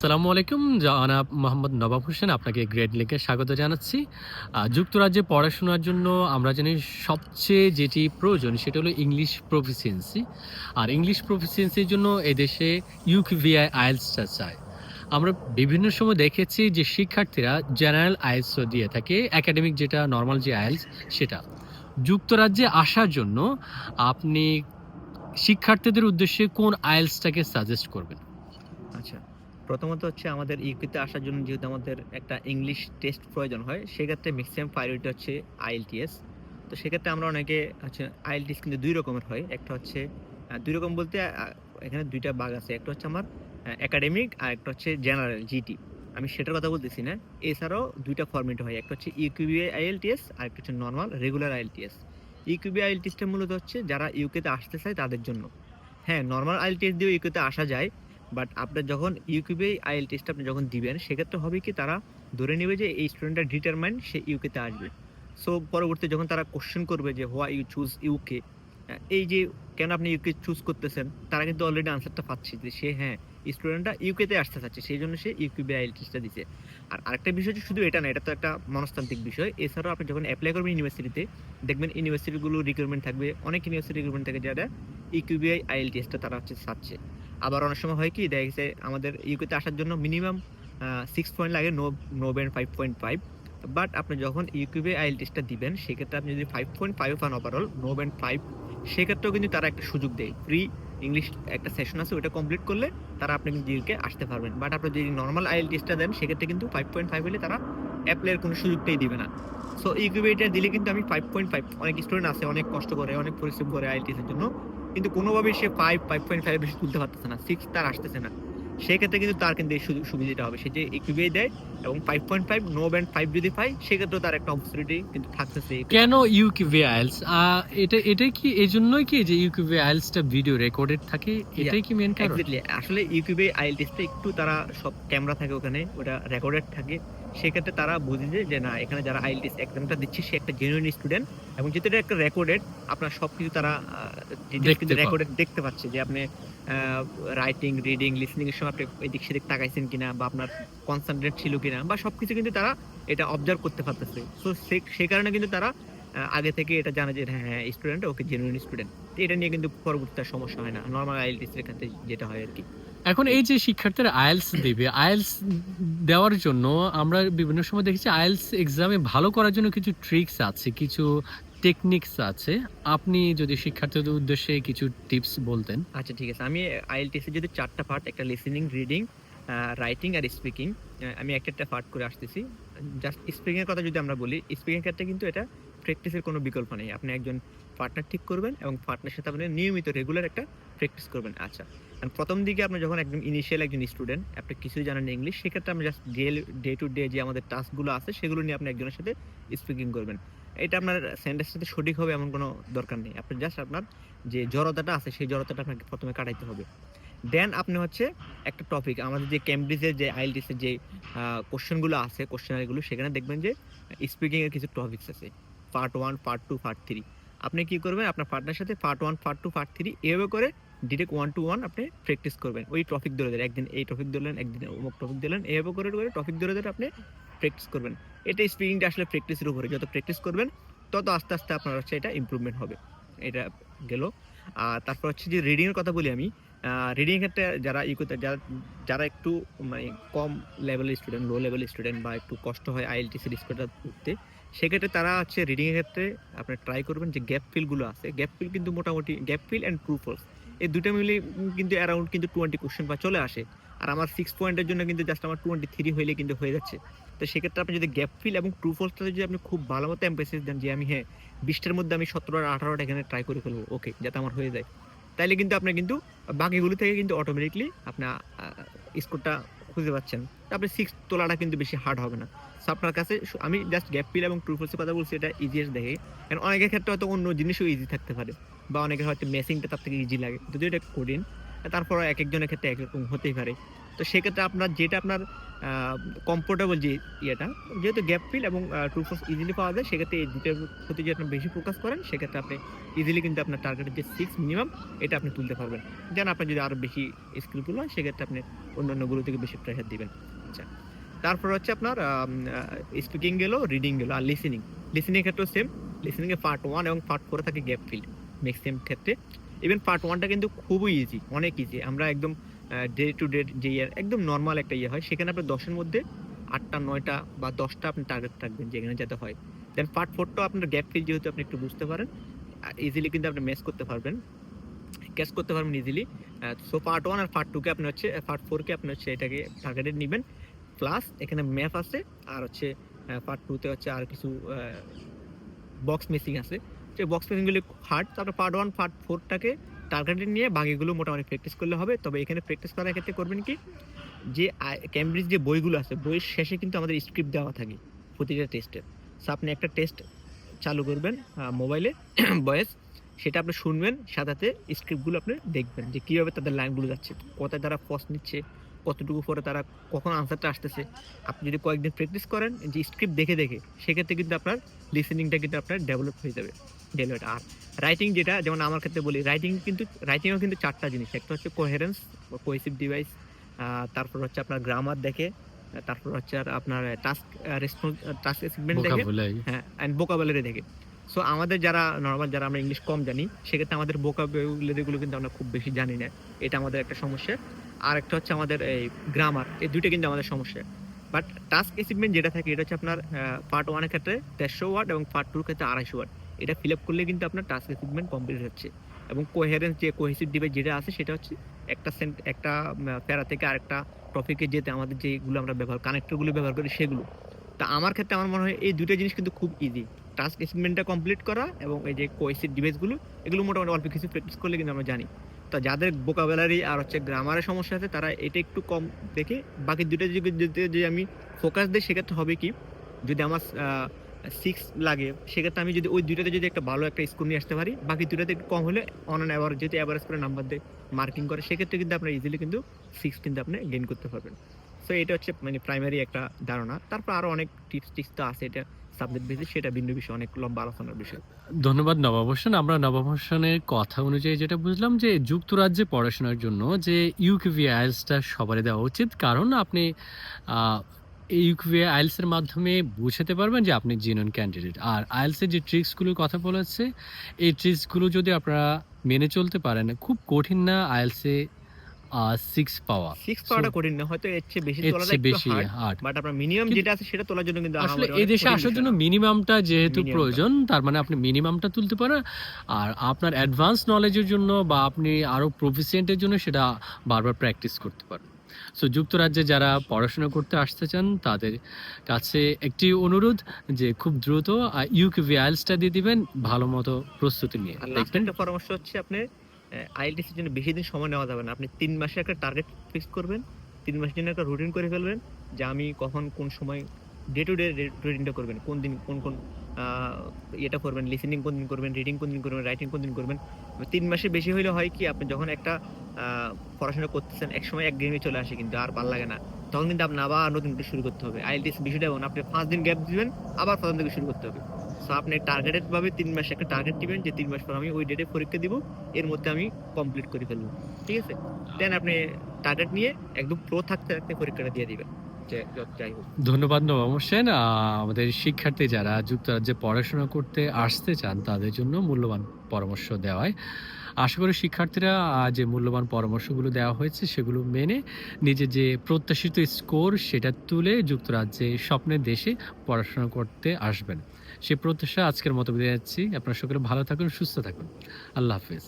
আসসালামু আলাইকুম। জনাব মোহাম্মদ নবাব হোসেন, আপনাকে গ্রেড লিংকে স্বাগত জানাচ্ছি। যুক্তরাজ্যে পড়াশোনার জন্য আমরা জানি সবচেয়ে যেটি প্রয়োজন সেটা হলো ইংলিশ প্রফিসিয়েন্সি। আর ইংলিশ প্রফিসিয়েন্সির জন্য এদেশে ইউকেভিআই আইএলটিএসটা চায়। আমরা বিভিন্ন সময় দেখেছি যে শিক্ষার্থীরা জেনারেল আইএলটিএসও দিয়ে থাকে, একাডেমিক যেটা নরমাল যে আইএলটিএস সেটা। যুক্তরাজ্যে আসার জন্য আপনি শিক্ষার্থীদের উদ্দেশ্যে কোন আইএলটিএসটাকে সাজেস্ট করবেন? আচ্ছা। প্রথমত হচ্ছে আমাদের ইউকেতে আসার জন্য যেহেতু আমাদের একটা ইংলিশ টেস্ট প্রয়োজন হয়, সেক্ষেত্রে ম্যাক্সিমাম প্রায়োরিটি হচ্ছে আইএলটিএস। তো সেক্ষেত্রে আমরা অনেকে হচ্ছে আইএলটিএস কিন্তু ২ রকমের হয়। একটা হচ্ছে ২ রকম বলতে এখানে ২ টা ভাগ আছে। একটা হচ্ছে আমার একাডেমিক আর একটা হচ্ছে জেনারেল জিটি। আমি সেটার কথা বলতেছি না। এছাড়াও ২ টা ফরমেট হয়। একটা হচ্ছে ইউকেবিএ আইএলটিএস আর একটা হচ্ছে নরমাল রেগুলার আইএলটিএস। ইউকেবিএ আইএলটিএসটা মূলত হচ্ছে যারা ইউকেতে আসতে চায় তাদের জন্য। হ্যাঁ, নরমাল আইএলটিএস দিয়েও ইউকেতে আসা যায়। বাট আপনার যখন ইউকিউবে আইএলটিএসটা আপনি যখন দিবেন, সেক্ষেত্রে হবে কি তারা ধরে নেবে যে এই স্টুডেন্টটা ডিটারমাইন্ড সে ইউকেতে আসবে। সো পরবর্তীতে যখন তারা কোশ্চেন করবে যে হোয়াই ইউ চুজ ইউকে, এই যে কেন আপনি ইউকে চুজ করতেছেন, তারা কিন্তু অলরেডি আনসারটা পাচ্ছে যে সে হ্যাঁ স্টুডেন্টটা ইউকেতে আসতে চাচ্ছে, সেই জন্য সে ইউকিউবে আইএলটিএসটা দিছে। আর আরেকটা বিষয় হচ্ছে শুধু এটা না, এটা তো একটা মনস্তান্ত্রিক বিষয়। এছাড়াও আপনি যখন অ্যাপ্লাই করবেন ইউনিভার্সিটিতে, দেখবেন ইউনিভার্সিটিগুলো রিক্রুটমেন্ট থাকবে, অনেক ইউনিভার্সিটি রিক্রুটমেন্ট থাকে যারা ইউকিউবিআই আইএলটিএসটা তারা হচ্ছে চাচ্ছে। আবার অনেক সময় হয় কি দেখা গেছে আমাদের ইউকেতে আসার জন্য মিনিমাম 6 পয়েন্ট লাগে, নো ব্যান্ড 5.5। বাট আপনি যখন ইউকিউবে আইএলটিএসটা দিবেন, সেক্ষেত্রে আপনি যদি 5.5 পান ওভারঅল, নো ব্যান্ড 5, সেক্ষেত্রেও কিন্তু তারা একটা সুযোগ দেয়। ফ্রি ইংলিশ একটা সেশন আছে, ওটা কমপ্লিট করলে তারা আপনি কিন্তু ইউকে আসতে পারবেন। বাট আপনি যদি নরমাল আইএলটিএসটা দেন, সেক্ষেত্রে কিন্তু 5.5 হলে তারা অ্যাপ্লাইয়ের কোনো সুযোগটাই দিবে না। সো ইউকিউবে এটা দিলে কিন্তু আমি 5.5, অনেক স্টুডেন্ট আছে অনেক কষ্ট করে, অনেক পরিশ্রম করে আইএলটিএস এর জন্য, কিন্তু কোনোভাবেই সে 5.5 এর বেশি তুলতে পারতেছে না, 6 তার আসতেছে না। সেক্ষেত্রে কিন্তু তার কিন্তু এই সুবিধাটা হবে, সে যে ইকুইবিআই দেয় এবং 5.5 নো ব্যান্ড 5 যদি পায়, সেক্ষেত্রেও তার একটা অপরচুনিটি কিন্তু থাকতেছে ইউকেতে কেন আসার। ইউকিউবে আইএলটিএস? এটা কি এজন্যই কি যে ইউকিউবে আইএলটিএসটা ভিডিও রেকর্ডেড থাকে? ইয়া, এটাই কি মেইন কারণ? এক্সাক্টলি। আসলে ইউটিউবে আইএলটিএসটা একটু তারা সব ক্যামেরা থাকে ওখানে, ওটা রেকর্ডেড থাকে। সেক্ষেত্রে তারা বুঝে যে না, এখানে যারা আইএলটিএস এক্সামটা দিচ্ছে সে একটা জেনুইন স্টুডেন্ট, এবং যেহেতু এটা একটা রেকর্ডেড, আপনার সবকিছু তারা ডিটেইলস দেখতে কিন্তু পাবে। রেকর্ডেড দেখতে পাচ্ছে যে আপনি রাইটিং, রিডিং, লিসনিং এর সময় আপনি এদিক সেদিক তাকাইছেন কিনা, বা আপনার কনসেন্ট্রেট ছিল কিনা, বা সবকিছু কিন্তু তারা এটা অবজার্ভ করতে পারতেছে। সো সেই কারণে কিন্তু তারা আগে থেকে এটা জানে যে হ্যাঁ, হ্যাঁ স্টুডেন্ট, ওকে জেনুইন স্টুডেন্ট। এটা নিয়ে কিন্তু পরবর্তীতে আর সমস্যা হয় না। নরমাল আইএলটিএস এর ক্ষেত্রে যেটা হয় আরকি। এখন এই এই যে শিক্ষার্থীরা আইএলটিএস দিবে, আইএলটিএস দেওয়ার জন্য আমরা বিভিন্ন সময় দেখেছি আইএলটিএস এক্সামে ভালো করার জন্য কিছু ট্রিকস আছে, কিছু টেকনিকস আছে। আপনি যদি শিক্ষার্থীদের উদ্দেশ্যে কিছু টিপস বলতেন। আচ্ছা, ঠিক আছে। আমি আইএলটিএস এর যদি ৪ টা পার্ট, একটা লিসেনিং, রিডিং, রাইটিং আর স্পিকিং, আমি একটা পার্ট করে আসতেছি। জাস্ট স্পিকিং এর কথা যদি আমরা বলি, স্পিকিং এর ক্ষেত্রে কিন্তু এটা প্র্যাকটিসের কোনো বিকল্প নেই। আপনি একজন পার্টনার ঠিক করবেন এবং পার্টনারের সাথে আপনি নিয়মিত রেগুলার একটা প্র্যাকটিস করবেন। আচ্ছা। প্রথম দিকে আপনি যখন একদম ইনিশিয়াল একজন স্টুডেন্ট, আপনি কিছুই জানেন না ইংলিশ, সেক্ষেত্রে আপনি জাস্ট ডে টু ডে যে আমাদের টাস্ক গুলো আছে, সেগুলো নিয়ে আপনি একজনের সাথে স্পিকিং করবেন। এটা আপনার সেন্টেন্সের সাথে সঠিক হবে এমন কোনো দরকার নেই। আপনি জাস্ট আপনার যে জড়তাটা আছে, সেই জড়তাটা আপনাকে প্রথমে কাটাইতে হবে। দেন আপনি হচ্ছে একটা টপিক, আমাদের যে কেমব্রিজের যে আইএলটিএস এর যে কোশ্চেন গুলো আছে, কোশ্চেনারি গুলো, সেখানে দেখবেন যে স্পিকিং এর কিছু টপিকস আছে। Part 1, part 2, part 3। আপনি কি করবেন? আপনার পার্টনারের সাথে পার্ট 1, পার্ট 2, পার্ট 3 এভাবে করে ডিরেক্ট 1 to 1 আপনি প্র্যাকটিস করবেন। ওই টপিক ধরে। একদিন এই টপিক ধরলেন, একদিন অমুক টপিক ধরলেন। এভাবে করে টপিক ধরে আপনি প্র্যাকটিস করবেন। এটা স্পিকিংটা আসলে প্র্যাকটিসের উপরে। যত প্র্যাকটিস করবেন, তত আস্তে, আস্তে আপনার হচ্ছে এটা ইমপ্রুভমেন্ট হবে। এটা গেল। আর তারপর হচ্ছে যে রিডিং এর কথা বলি আমি। রিডিং এর ক্ষেত্রে যারা ইকোতে যারা যারা একটু মানে কম লেভেলের স্টুডেন্ট, লো লেভেলের স্টুডেন্ট, বা একটু কষ্ট হয় আইএলটিএস এর স্কোরটা উঠতে, সেক্ষেত্রে তারা হচ্ছে রিডিং এর ক্ষেত্রে আপনি ট্রাই করবেন যে গ্যাপ ফিল গুলো আছে। গ্যাপ ফিল কিন্তু মোটামুটি gap fill and true false, এই দুটো মিলে কিন্তু অ্যারাউন্ড কিন্তু 20 কোশ্চেন বা চলে আসে। আর আমার 6 পয়েন্টের জন্য কিন্তু জাস্ট আমার 23 হইলে কিন্তু হয়ে যাচ্ছে। তো সেক্ষেত্রে আপনি যদি গ্যাপ ফিল এবং ট্রু ফলসটা যদি আপনি খুব ভালো মতো এমফেসিস দেন যে আমি হ্যাঁ 20টার মধ্যে আমি 17 আর 18টা এখানে ট্রাই করে ফেলবো, ওকে, যাতে আমার হয়ে যায়। তাইলে কিন্তু আপনি কিন্তু বাকিগুলো থেকে কিন্তু অটোমেটিকলি আপনার স্কোরটা খুঁজে পাচ্ছেন। তারপরে 6 তোলাটা কিন্তু বেশি হার্ড হবে না। সো আপনার কাছে আমি জাস্ট গ্যাপ ফিল এবং ট্রু ফলস এর কথা বলছি, এটা ইজিয়েস্ট দেখে। কারণ অনেকের ক্ষেত্রে হয়তো অন্য জিনিসও ইজি থাকতে পারে, বা অনেকের হয়তো মেসিংটা তার থেকে ইজি লাগে। যদিও এটা কঠিন, তারপর একেকজনের ক্ষেত্রে একেক রকম হতেই পারে। তো সেক্ষেত্রে আপনার যেটা আপনার কমফোর্টেবল যে ইয়েটা, যেহেতু গ্যাপ ফিল এবং ট্রু ফলস ইজিলি পাওয়া যায়, সেক্ষেত্রে এই দুটোর প্রতি যদি আপনি বেশি ফোকাস করেন, সেক্ষেত্রে আপনি ইজিলি কিন্তু আপনার টার্গেটের যে 6 মিনিমাম এটা আপনি তুলতে পারবেন। যেন আপনার যদি আরো বেশি স্কিলফুল হয়, সেক্ষেত্রে আপনি অন্যান্যগুলো থেকে বেশি প্রেশার দিবেন। আচ্ছা, তারপর হচ্ছে আপনার স্পিকিং গেল, রিডিং গেল, আর লিসেনিং। লিসেনিং ক্ষেত্রেও সেম। লিসেনিং এ পার্ট 1 এবং পার্ট 4 থাকে গ্যাপ ফিল ম্যাক্সিমাম ক্ষেত্রে। ইভেন পার্ট 1টা কিন্তু খুবই ইজি, অনেক ইজি। আমরা একদম ডে টু ডে যে একদম নরমাল একটা ইয়ে হয়, সেখানে আপনি 10 এর মধ্যে 8টা 9টা বা 10টা আপনি টার্গেট রাখবেন যেখানে যাতে হয়। দেন পার্ট 4টাও আপনার গ্যাপ ফিল যেহেতু আপনি একটু বুঝতে পারেন, ইজিলি কিন্তু আপনি ম্যাচ করতে পারবেন, ক্যাচ করতে পারবেন ইজিলি। সো পার্ট 1 আর পার্ট 2 কে আপনি হচ্ছে পার্ট 4 কে আপনি হচ্ছে এটাকে টার্গেটেড নেবেন। প্লাস এখানে ম্যাপ আছে, আর হচ্ছে পার্ট 2 তে হচ্ছে আর কিছু বক্স মেসিং আছে। যে বক্স মেসিং গুলো হার্ড। তারপর পার্ট 1 পার্ট 4টাকে টার্গেটেড নিয়ে বাকিগুলো মোটামুটি প্র্যাকটিস করলে হবে। তবে এখানে প্র্যাকটিস করার ক্ষেত্রে করবেন কি, যে ক্যামব্রিজ যে বইগুলো আছে, বইয়ের শেষে কিন্তু আমাদের স্ক্রিপ্ট দেওয়া থাকে প্রতিটা টেস্টের। সো আপনি একটা টেস্ট চালু করবেন মোবাইলে ভয়েস, সেটা আপনি শুনবেন, সাথে সাথে স্ক্রিপ্টগুলো আপনি দেখবেন যে কীভাবে তাদের লাইনগুলো যাচ্ছে, কোথায় তারা পজ নিচ্ছে, কতটুকু পরে তারা কখন আনসারটা আসতেছে। আপনি যদি কয়েকদিন প্র্যাকটিস করেন যে স্ক্রিপ্ট দেখে দেখে, সেক্ষেত্রে কিন্তু আপনার লিসেনিংটা কিন্তু আপনার ডেভেলপ হয়ে যাবে। আর রাইটিং যেটা, যেমন আমার ক্ষেত্রে বলি, রাইটিংও কিন্তু 4টা জিনিস। একটা হচ্ছে কোহেরেন্স, কোহেসিভ ডিভাইস, তারপর হচ্ছে আপনার গ্রামার দেখে, তারপর হচ্ছে আর আপনার টাস্ক অ্যাসাইনমেন্ট দেখে, ভোকাবুলারি। হ্যাঁ, অ্যান্ড ভোকাবুলারি দেখে। সো আমাদের যারা নরমাল, যারা আমরা ইংলিশ কম জানি, সেক্ষেত্রে আমাদের ভোকাবুলারি গুলো কিন্তু আমরা খুব বেশি জানি না, এটা আমাদের একটা সমস্যা। আর একটা হচ্ছে আমাদের এই গ্রামার, এই দুইটা কিন্তু আমাদের সমস্যা। বাট টাস্ক অ্যাচিভমেন্ট যেটা থাকে, এটা হচ্ছে আপনার পার্ট 1 এর ক্ষেত্রে 150 ওয়ার্ড এবং পার্ট 2 এর ক্ষেত্রে 250 ওয়ার্ড। এটা ফিল আপ করলে কিন্তু আপনার টাস্ক অ্যাচিভমেন্ট কমপ্লিট হচ্ছে। এবং কোহেরেন্স, যে কোহেসিভ ডিভাইস যেটা আছে, সেটা হচ্ছে একটা প্যারা থেকে আরেকটা টপিকে যেতে আমাদের যেগুলো আমরা কানেক্টরগুলো ব্যবহার করি সেগুলো। তা আমার ক্ষেত্রে আমার মনে হয় এই দুটো জিনিস কিন্তু খুব ইজি, টাস্ক অ্যাসাইনমেন্টটা কমপ্লিট করা এবং এই যে কোয়েসিভ ডিভাইসগুলো, এগুলো মোটামুটি অল্প কিছু প্র্যাকটিস করলে কিন্তু আমরা জানি। তো যাদের ভোকাবুলারি আর হচ্ছে গ্রামারের সমস্যা আছে, তারা এটা একটু কম দেখে বাকি দুটো যদি আমি ফোকাস দিই, সেক্ষেত্রে হবে কি, যদি আমার 6 লাগে, সেক্ষেত্রে আমি যদি ওই দুইটাতে যদি একটা ভালো একটা স্কোর নিয়ে আসতে পারি, বাকি দুটাতে একটু কম হলে অন অ্যান অ্যাভারেজ, যদি অ্যাভারেজ করে নাম্বার দিয়ে মার্কিং করে, সেক্ষেত্রে কিন্তু আপনার ইজিলি কিন্তু 6 কিন্তু আপনি গেইন করতে পারবেন। সো এটা হচ্ছে মানে প্রাইমারি একটা ধারণা। তারপর আরো অনেক টিপস তো আছে, এটা সাবজেক্ট বেসিস, সেটা ভিন্ন বিষয়, অনেক লম্বা আলোচনার বিষয়। ধন্যবাদ নবাব হোসেন। আমরা নবাব হোসেনের কথা অনুযায়ী যেটা বুঝলাম যে যুক্তরাজ্যে পড়াশোনার জন্য যে ইউকেভি আইএলটিএসটা সবারই দেওয়া উচিত, কারণ আপনি এই ইউকেভি আইএলটিএস এর মাধ্যমে বুঝাতে পারবেন যে আপনি জেনুইন ক্যান্ডিডেট। আর আইএলটিএস এর যে ট্রিক্সগুলোর কথা বলেছে, এই ট্রিক্সগুলো যদি আপনারা মেনে চলতে পারেন, খুব কঠিন না আইএলটিএস এ 6 পাওয়া। 6 পাওয়াটা কঠিন না, হয়তো এর চেয়ে বেশি এর তোলাটা চেয়ে একটু বেশি হার্ড। হার্ড। বাট আপনার মিনিমাম কিন্তু যেটা আছে সেটা তোলার জন্য কিন্তু আসলে আমাদের এই অনেক দেশে কঠিন আসার বিষয় জন্য না। মিনিমামটা যেহেতু মিনিমামটা প্রয়োজন, তার মানে আপনি মিনিমামটা তুলতে পারেন। আর আপনার অ্যাডভান্স নলেজের জন্য বা আপনি আরো প্রফিসিয়েন্টের জন্য সেটা বারবার প্র্যাকটিস করতে পারেন। সো যুক্তরাজ্যে যারা পড়াশোনা করতে আসতে চান, তাদের কাছে একটি অনুরোধ যে খুব দ্রুত ইউকেভি আইএলটিএসটা দিয়ে দিবেন ভালো মতো প্রস্তুতি নিয়ে। আর লাস্ট দেখবেন একটা পরামর্শ হচ্ছে, আপনি আইএলটিএস এর জন্য বেশি দিন সময় নেওয়া যাবে না। আপনি 3 মাসে একটা টার্গেট ফিক্স করবেন, 3 মাসের জন্য একটা রুটিন করে ফেলবেন, যে আমি কখন কোন সময় ডে টু ডে রুটিনটা করবেন, কোন দিন কোন কোন ইয়েটা করবেন, লিসেনিং কোন দিন করবেন, রিডিং কোন দিন করবেন, রাইটিং কোন দিন করবেন। 3 মাসে বেশি হইলে হয় কি, আপনি যখন একটা পড়াশোনা করতেছেন, এক সময় একঘেয়েমি চলে আসে কিন্তু আর ভালো লাগে না, তখন কিন্তু আপনি আবার নতুন করে শুরু করতে হবে। আইএলটিএস বিষয়টা এমন, আপনি 5 দিন গ্যাপ দিবেন, আবার প্রথম থেকে শুরু করতে হবে। সো আপনি টার্গেটেড ভাবে 3 মাসে একটা টার্গেট দিবেন, যে 3 মাস পর আমি ওই ডেটে পরীক্ষা দিব, এর মধ্যে আমি কমপ্লিট করে ফেলবো, ঠিক আছে? দেন আপনি টার্গেট নিয়ে একদম প্রো থাকতে থাকতে পরীক্ষাটা দিয়ে দিবেন, যে যাই হোক। ধন্যবাদ নবাব হোসেন। আমাদের শিক্ষার্থী যারা যুক্তরাজ্যে পড়াশোনা করতে আসতে চান, তাদের জন্য মূল্যবান পরামর্শ দেওয়ায় আশা করি শিক্ষার্থীরা যে মূল্যবান পরামর্শগুলো দেওয়া হয়েছে সেগুলো মেনে নিজের যে প্রত্যাশিত স্কোর সেটা তুলে যুক্তরাজ্যে স্বপ্নের দেশে পড়াশোনা করতে আসবেন, সে প্রত্যাশা আজকের মতো বিদায় যাচ্ছি। আপনারা সকলে ভালো থাকুন, সুস্থ থাকুন। আল্লাহ হাফেজ।